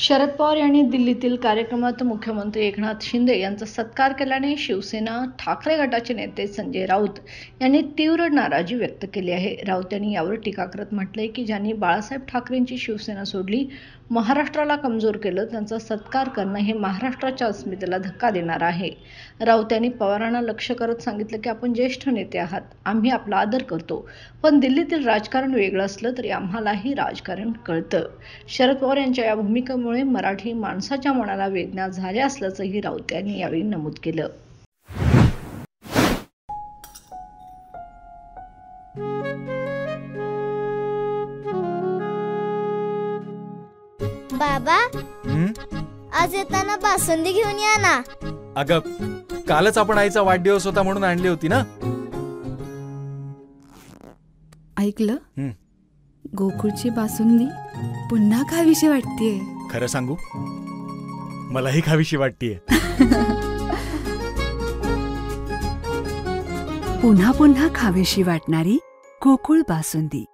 शरद पवार यांनी दिल्लीतील कार्यक्रमात मुख्यमंत्री एकनाथ शिंदे यांचा सत्कार केल्याने शिवसेना ठाकरे गटाचे नेते संजय राऊत यांनी तीव्र नाराजी व्यक्त केली आहे. राऊत यांनी यावर टीका करत म्हटले की ज्यांनी बाळासाहेब ठाकरेंची शिवसेना सोडली, महाराष्ट्राला कमजोर केलं, त्यांचा सत्कार करणं हे महाराष्ट्राच्या अस्मितेला धक्का देणार आहे. राऊत यांनी पवारांना लक्ष्य करत सांगितलं की आपण ज्येष्ठ नेते आहात, आम्ही आपला आदर करतो, पण दिल्लीतील राजकारण वेगळं असलं तरी आम्हालाही राजकारण कळतं. शरद पवार यांच्या या भूमिकेमुळे मराठी माणसाच्या मनाला वेदना झाल्या असल्याचंही राऊत यांनी यावेळी नमूद केलं. बाबा, आज येताना बासुंदी घेऊन या ना. अगं, कालच आपण आईचा वाढदिवस होता म्हणून आणली होती ना. ऐकलं, गोकुळची बासुंदी पुन्हा खावीशी वाटतेय. खरं सांगू, मलाही खावीशी वाटतेय. पुन्हा पुन्हा खावीशी वाटणारी गोकुळ बासुंदी.